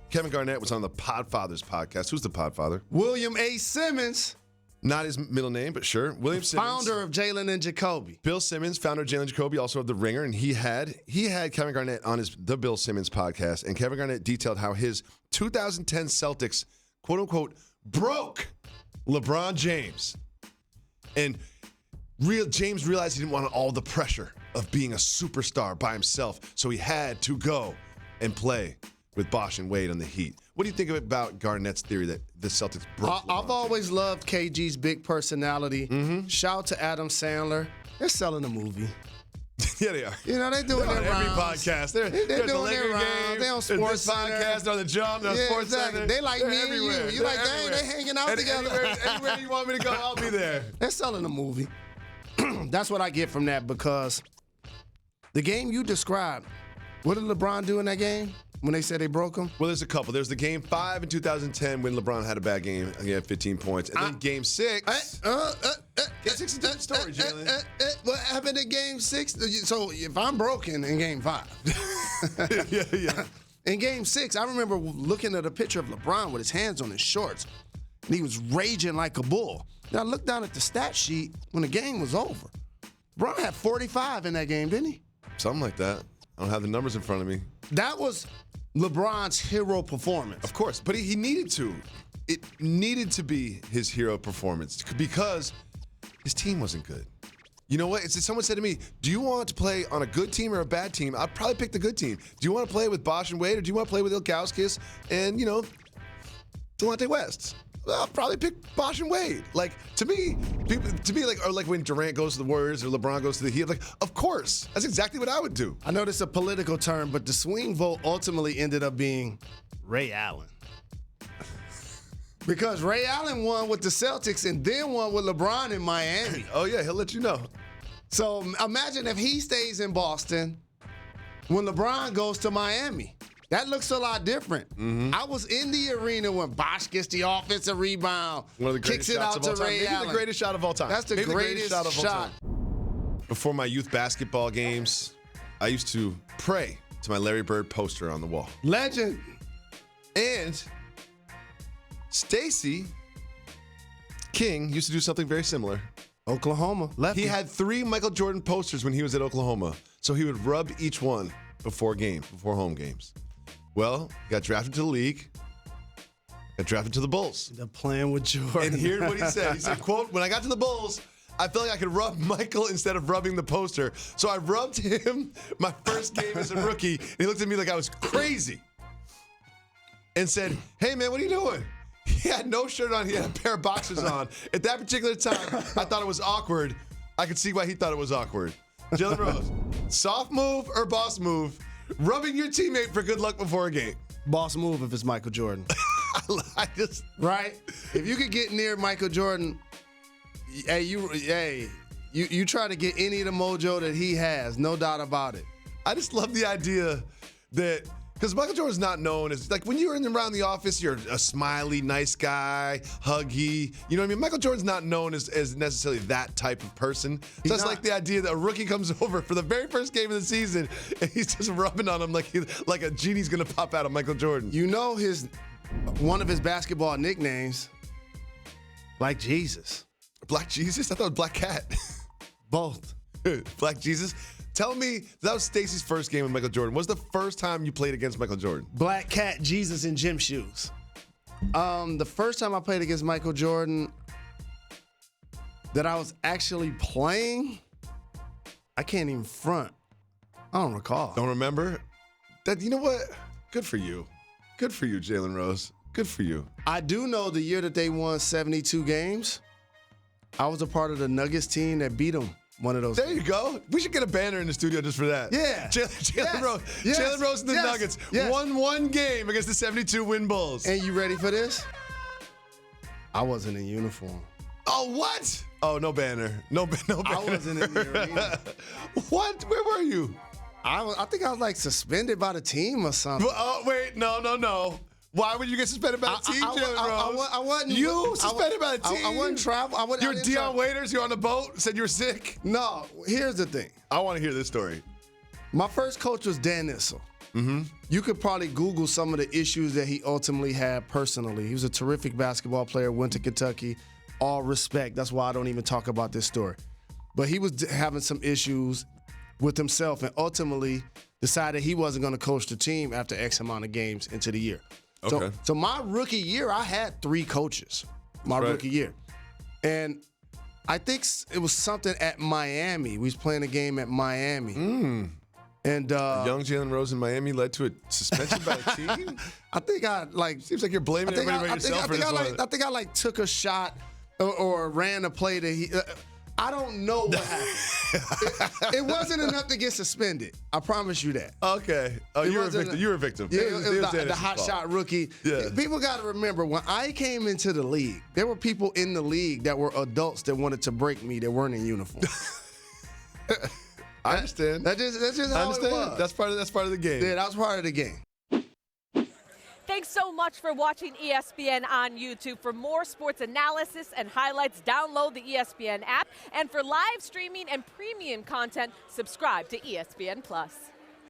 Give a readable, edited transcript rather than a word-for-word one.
Kevin Garnett was on the Podfathers podcast. Who's the Podfather? William A. Simmons. Not his middle name, but sure. William Simmons. Founder of Jalen and Jacoby. Bill Simmons, founder of Jalen Jacoby, also of The Ringer, and he had Kevin Garnett on the Bill Simmons podcast, and Kevin Garnett detailed how his 2010 Celtics, quote-unquote, broke LeBron James. And James realized he didn't want all the pressure of being a superstar by himself, so he had to go and play with Bosh and Wade on the Heat. What do you think about Garnett's theory that the Celtics broke LeBron I've always loved KG's big personality. Mm-hmm. Shout out to Adam Sandler. They're selling a movie. Yeah, they are. You know, they're doing their every rounds. podcast. They're doing the their Laker rounds. game. They're on Sports This podcast, they're on the Jump, they're on Sports exactly. Center. They like they're me everywhere. and you. You like, dang, they hanging out together. Anywhere you want me to go, I'll be there. They're selling a movie. That's what I get from that, because the game you described, what did LeBron do in that game when they said they broke him? Well, there's a couple. There's the game 5 in 2010 when LeBron had a bad game. He had 15 points. And then game 6. Game 6 is a different story, Jalen. What happened in game 6? So if I'm broken in game 5. Yeah. In game 6, I remember looking at a picture of LeBron with his hands on his shorts, and he was raging like a bull. Now I looked down at the stat sheet when the game was over. LeBron had 45 in that game, didn't he? Something like that. I don't have the numbers in front of me. That was LeBron's hero performance. Of course, but he needed to. It needed to be his hero performance because his team wasn't good. You know what? Someone said to me, do you want to play on a good team or a bad team? I'd probably pick the good team. Do you want to play with Bosh and Wade, or do you want to play with Ilgauskas and, Delonte West? I'll probably pick Bosh and Wade. Like, to me, like when Durant goes to the Warriors or LeBron goes to the Heat, like, of course. That's exactly what I would do. I know this is a political term, but the swing vote ultimately ended up being Ray Allen. Because Ray Allen won with the Celtics and then won with LeBron in Miami. Oh, yeah, he'll let you know. So imagine if he stays in Boston when LeBron goes to Miami. That looks a lot different. Mm-hmm. I was in the arena when Bosh gets the offensive rebound, one of the greatest kicks it shots out of all to time. Ray Maybe Allen. the greatest shot of all time. That's the greatest shot of all time. Before my youth basketball games, I used to pray to my Larry Bird poster on the wall. Legend. And Stacey King used to do something very similar. Oklahoma. Lefty. He had 3 Michael Jordan posters when he was at Oklahoma, so he would rub each one before home games. Well, he got drafted to the league, got drafted to the Bulls. They're playing with Jordan. And here's what he said. He said, quote, when I got to the Bulls, I felt like I could rub Michael instead of rubbing the poster. So I rubbed him my first game as a rookie, and he looked at me like I was crazy and said, hey, man, what are you doing? He had no shirt on. He had a pair of boxers on. At that particular time, I thought it was awkward. I could see why he thought it was awkward. Jalen Rose, soft move or boss move? Rubbing your teammate for good luck before a game. Boss move if it's Michael Jordan. Right? If you could get near Michael Jordan, you try to get any of the mojo that he has, no doubt about it. I just love the idea that, because Michael Jordan's not known as, like, when you're around the office, you're a smiley, nice guy, huggy. You know what I mean? Michael Jordan's not known as necessarily that type of person. So it's like the idea that a rookie comes over for the very first game of the season and he's just rubbing on him like a genie's going to pop out of Michael Jordan. You know one of his basketball nicknames, Black Jesus. Black Jesus? I thought it was Black Cat. Both. Black Jesus? Tell me, that was Stacey's first game with Michael Jordan. What was the first time you played against Michael Jordan? Black Cat, Jesus in gym shoes. The first time I played against Michael Jordan that I was actually playing, I can't even front. I don't recall. Don't remember? You know what? Good for you. Good for you, Jalen Rose. Good for you. I do know the year that they won 72 games, I was a part of the Nuggets team that beat them. One of those. There you go. We should get a banner in the studio just for that. Yeah. Jalen Rose. Yes. Jalen Rose and the Nuggets won one game against the 72 win Bulls. And you ready for this? I wasn't in uniform. Oh, what? Oh, no banner. No banner. I wasn't in the arena. What? Where were you? I think I was like suspended by the team or something. Oh, wait. No. Why would you get suspended by the team, Jalen Rose? I wasn't. You suspended by the team? I wasn't travel. You're Deion Waiters. You're on the boat. Said you were sick. No. Here's the thing. I want to hear this story. My first coach was Dan Issel. you could probably Google some of the issues that he ultimately had personally. He was a terrific basketball player, went to Kentucky, all respect. That's why I don't even talk about this story. But he was having some issues with himself and ultimately decided he wasn't going to coach the team after X amount of games into the year. Okay. So my rookie year, I had 3 coaches my rookie year. And I think it was something at Miami. We was playing a game at Miami. And Young Jalen Rose in Miami led to a suspension by the team? I think Seems like you're blaming everybody but yourself for this one. I think I took a shot or ran a play that he I don't know what happened. It wasn't enough to get suspended. I promise you that. Okay. Oh, you were a victim. You were a victim. Yeah, it was the hot shot rookie. Yeah. People got to remember, when I came into the league, there were people in the league that were adults that wanted to break me that weren't in uniform. I understand. That's just how it was. That's part of the game. Yeah, that was part of the game. Thanks so much for watching ESPN on YouTube. For more sports analysis and highlights, download the ESPN app. And for live streaming and premium content, subscribe to ESPN+.